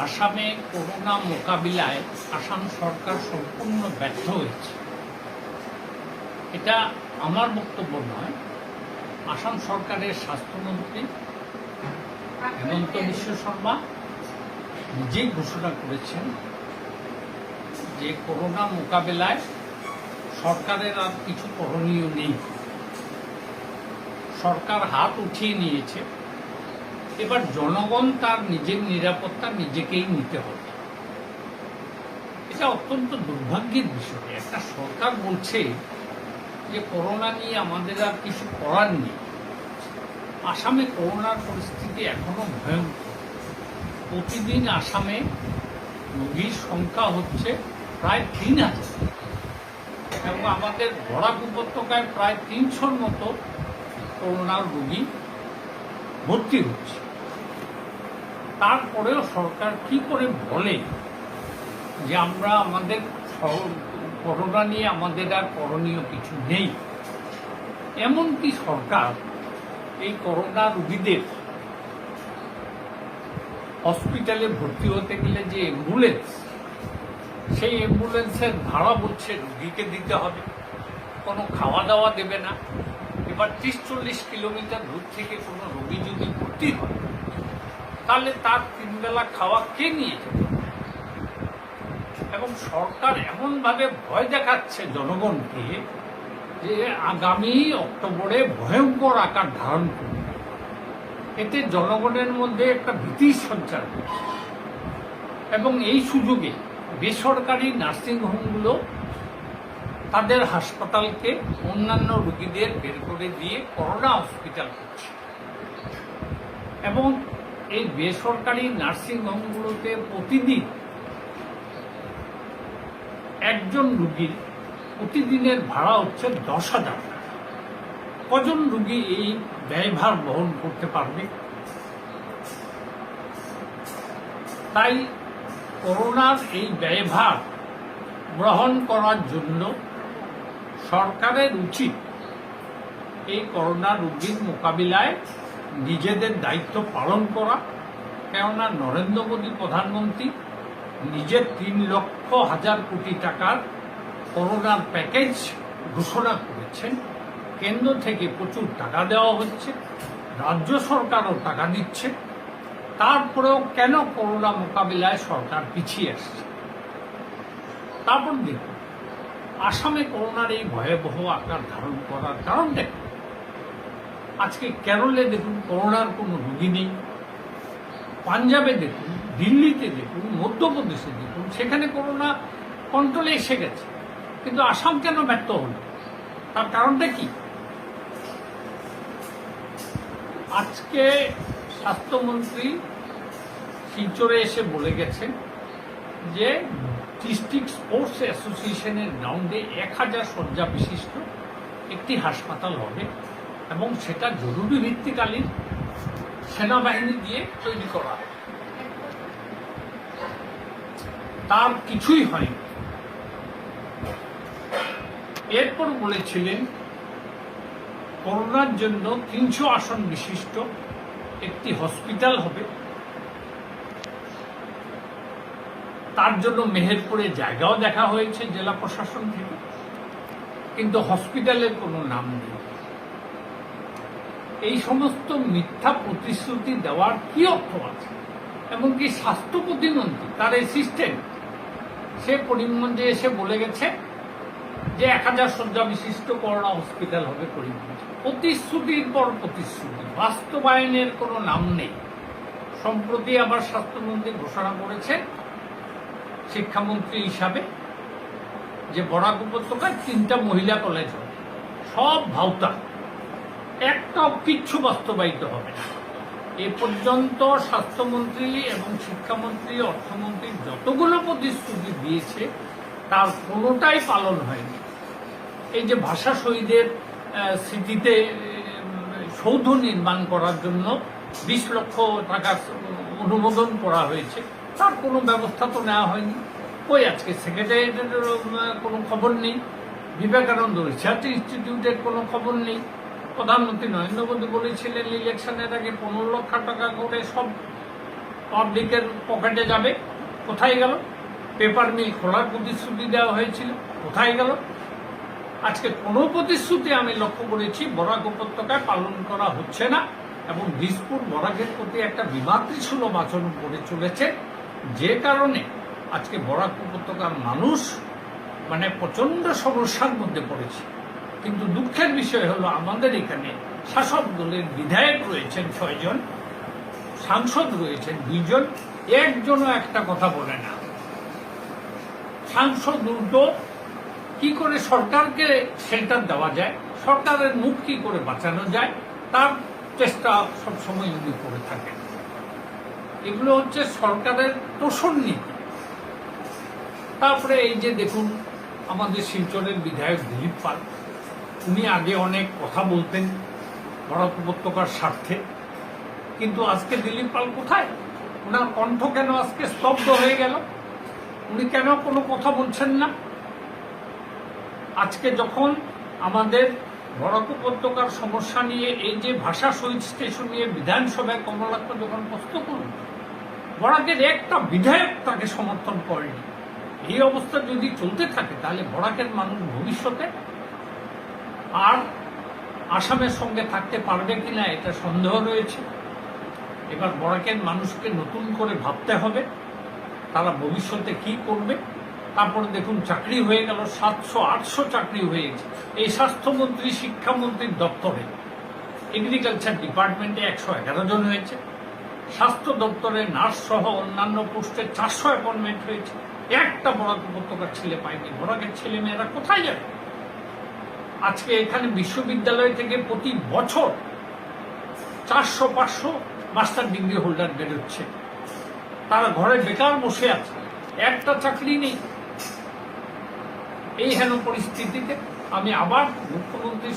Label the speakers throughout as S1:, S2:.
S1: আসামে করোনা মোকাবিলায় আসাম সরকার সম্পূর্ণ ব্যর্থ হয়েছে। এটা আমার বক্তব্য নয়, আসাম সরকারের স্বাস্থ্যমন্ত্রী হেমন্ত বিশ্ব শর্মা নিজেই ঘোষণা করেছেন যে করোনা মোকাবিলায় সরকারের আর কিছু করণীয় নেই। সরকার হাত উঠিয়ে নিয়েছে, এবার জনগণ তার নিজের নিরাপত্তা নিজেকেই নিতে হবে। এটা অত্যন্ত দুর্ভাগ্যের বিষয়। একটা সরকার বলছে যে করোনা নিয়ে আমাদের আর কিছু করার নেই। আসামে করোনার পরিস্থিতি এখনো ভয়ঙ্কর। প্রতিদিন আসামে রোগীর সংখ্যা হচ্ছে প্রায় ৩,০০০ এবং আমাদের বরাক উপত্যকায় প্রায় ৩০০-র মতো করোনার রোগী ভর্তি হচ্ছে। তারপরেও সরকার কি করে বলে যে আমরা আমাদের করোনা নিয়ে আমাদের আর করণীয় কিছু নেই? এমনকি সরকার এই করোনা রোগীদের হসপিটালে ভর্তি হতে গেলে যে অ্যাম্বুলেন্স, সেই অ্যাম্বুলেন্সের ভাড়া বলছে রোগীকে দিতে হবে, কোনো খাওয়া দাওয়া দেবে না। এবার ৩০-৪০ কিলোমিটার দূর থেকে কোনো রোগী যদি ভর্তি হয় তাহলে তার ৩ বেলা খাওয়া কে নিয়ে যাবে? এবং সরকার এমনভাবে ভয় দেখাচ্ছে জনগণকে যে আগামী অক্টোবরে ভয়ঙ্কর আকার ধারণ করবে। এতে জনগণের মধ্যে একটা ভীতির সঞ্চার হচ্ছে এবং এই সুযোগে বেসরকারি নার্সিংহোমগুলো তাদের হাসপাতালকে অন্যান্য রোগীদের বের করে দিয়ে করোনা হসপিটাল করছে এবং এই বেসরকারি নার্সিংহোমগুলোতে প্রতিদিন একজন রোগীর প্রতিদিনের ভাড়া হচ্ছে ১০,০০০ টাকা। কজন রোগী এই ব্যয়ভার বহন করতে পারবে? তাই করোনার এই ব্যয়ভার গ্রহণ করার জন্য সরকারের উচিত এই করোনা রোগীর মোকাবিলায় নিজেদের দায়িত্ব পালন করা। কেননা নরেন্দ্র মোদী প্রধানমন্ত্রী নিজের ৩,০০,০০০ কোটি টাকার করোনার প্যাকেজ ঘোষণা করেছেন। কেন্দ্র থেকে প্রচুর টাকা দেওয়া হচ্ছে, রাজ্য সরকারও টাকা দিচ্ছে। তারপরেও কেন করোনা মোকাবিলায় সরকার পিছিয়ে আসছে? তারপর দেখুন, আসামে করোনার এই ভয়াবহ আকার ধারণ করার কারণ দেখুন, আজকে কেরলে দেখুন করোনার কোনো রোগী নেই, পাঞ্জাবে দেখুন, দিল্লিতে দেখুন, মধ্যপ্রদেশে দেখুন, সেখানে করোনা কন্ট্রোলে এসে গেছে। কিন্তু আসাম কেন ব্যর্থ হল? তার কারণটা কি? আজকে স্বাস্থ্যমন্ত্রী শিলচরে এসে বলে গেছেন যে ডিস্ট্রিক্ট স্পোর্টস অ্যাসোসিয়েশনের গ্রাউন্ডে ১,০০০ শয্যা বিশিষ্ট একটি হাসপাতাল হবে এবং সেটা জরুরি ভিত্তিকালীন সেনাবাহিনী দিয়ে তৈরি করা হবে। তার কিছুই হয়নি। এরপর বলেছিলেন করোনার জন্য ৩০০ আসন বিশিষ্ট একটি হসপিটাল হবে, তার জন্য মেহেরপুরে জায়গাও দেখা হয়েছে জেলা প্রশাসন থেকে, কিন্তু হসপিটালের কোনো নাম নেই। এই সমস্ত মিথ্যা প্রতিশ্রুতি দেওয়ার কি অর্থ আছে? এমনকি স্বাস্থ্য প্রতিমন্ত্রী তার অ্যাসিস্ট্যান্ট সে করিমগঞ্জে এসে বলে গেছে যে ১,০০০ শয্যা বিশিষ্ট করোনা হসপিটাল হবে করিমগঞ্জে। প্রতিশ্রুতির পর প্রতিশ্রুতি, বাস্তবায়নের কোনো নাম নেই। সম্প্রতি আবার স্বাস্থ্যমন্ত্রী ঘোষণা করেছে শিক্ষামন্ত্রী হিসাবে যে বরাক উপত্যকায় ৩টা মহিলা কলেজ হবে। সব ভাউতা, একটাও কিচ্ছু বাস্তবায়িত হবে না। এ পর্যন্ত স্বাস্থ্যমন্ত্রী এবং শিক্ষামন্ত্রী, অর্থমন্ত্রী যতগুলো প্রতিশ্রুতি দিয়েছে তার কোনোটাই পালন হয়নি। এই যে ভাষা শহীদের স্মৃতিতে সৌধ নির্মাণ করার জন্য ২০ লক্ষ টাকা অনুমোদন করা হয়েছে, তার কোনো ব্যবস্থা তো নেওয়া হয়নি। কই আজকে সেক্রেটারিয়েটের কোনো খবর নেই, বিবেকানন্দ রিসার্চ ইনস্টিটিউটের কোনো খবর নেই। প্রধানমন্ত্রী নরেন্দ্র মোদী বলেছিলেন ইলেকশনের আগে ১৫ লক্ষ টাকা করে সব পাবলিকের পকেটে যাবে, কোথায় গেল? পেপার মিল খোলার প্রতিশ্রুতি দেওয়া হয়েছিল, কোথায় গেল? আজকে কোনো প্রতিশ্রুতি আমি লক্ষ্য করেছি বরাক উপত্যকায় পালন করা হচ্ছে না, এবং দিসপুর বরাকের প্রতি একটা বিমাতৃসুলভ আচরণ করে চলেছে, যে কারণে আজকে বরাক উপত্যকার মানুষ মানে প্রচন্ড সমস্যার মধ্যে পড়েছে। কিন্তু দুঃখের বিষয় হলো আমাদের এখানে শাসক দলের বিধায়ক রয়েছেন 6 জন, সাংসদ রয়েছেন 2 জন, একজনও একটা কথা বলে না। সাংসদ উল্টো কি করে সরকারকে শেল্টার দেওয়া যায়, সরকারের মুখ কি করে বাঁচানো যায়, তার চেষ্টা সবসময় উনি করে থাকেন। এগুলো হচ্ছে সরকারের তোষণ নীতি। তারপরে এই যে দেখুন আমাদের শিলচরের বিধায়ক দিলীপ পাল, উনি আগে অনেক কথা বলতেন বরাক উপত্যকার স্বার্থে, কিন্তু আজকে দিলীপ পাল কোথায়? ওনার কণ্ঠ কেন আজকে স্তব্ধ হয়ে গেল? উনি কেন কোনো কথা বলছেন না? আজকে যখন আমাদের বরাক উপত্যকার সমস্যা নিয়ে এই যে ভাষা শহীদ স্টেশন নিয়ে বিধানসভায় কমলাক্ষ যখন প্রস্তুত করল, বরাকের একটা বিধায়ক তাকে সমর্থন করেনি। এই অবস্থা যদি চলতে থাকে তাহলে বরাকের মানুষ ভবিষ্যতে আর আসামের সঙ্গে থাকতে পারবে কিনা এটা সন্দেহ রয়েছে। এবার বরাকের মানুষকে নতুন করে ভাবতে হবে তারা ভবিষ্যতে কি করবে। তারপরে দেখুন চাকরি হয়ে গেল, 700-800 চাকরি হয়ে গেছে এই স্বাস্থ্যমন্ত্রী শিক্ষামন্ত্রীর দপ্তরে। এগ্রিকালচার ডিপার্টমেন্টে 111 জন হয়েছে, স্বাস্থ্য দপ্তরে নার্স সহ অন্যান্য পোস্টে 400 অ্যাপয়েন্টমেন্ট হয়েছে। একটা বরাক উপত্যকার ছেলে পায়নি। বরাকের ছেলে মেয়েরা কোথায় যাবে? আজকে এখানে বিশ্ববিদ্যালয় থেকে প্রতি বছর 400-500 মাস্টার ডিগ্রি হোল্ডার বেরোচ্ছে, তারা ঘরে বেকার বসে আছে, একটা চাকরি নেই। এই হেন পরিস্থিতিতে আমি আবার মুখ্যমন্ত্রী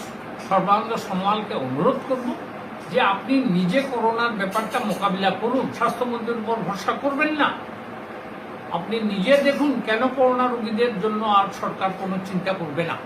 S1: সর্বানন্দ সোনোয়ালকে অনুরোধ করব যে আপনি নিজে করোনার ব্যাপারটা মোকাবিলা করুন, স্বাস্থ্যমন্ত্রীর উপর ভরসা করবেন না। আপনি নিজে দেখুন কেন করোনা রোগীদের জন্য আর সরকার কোনো চিন্তা করবে না।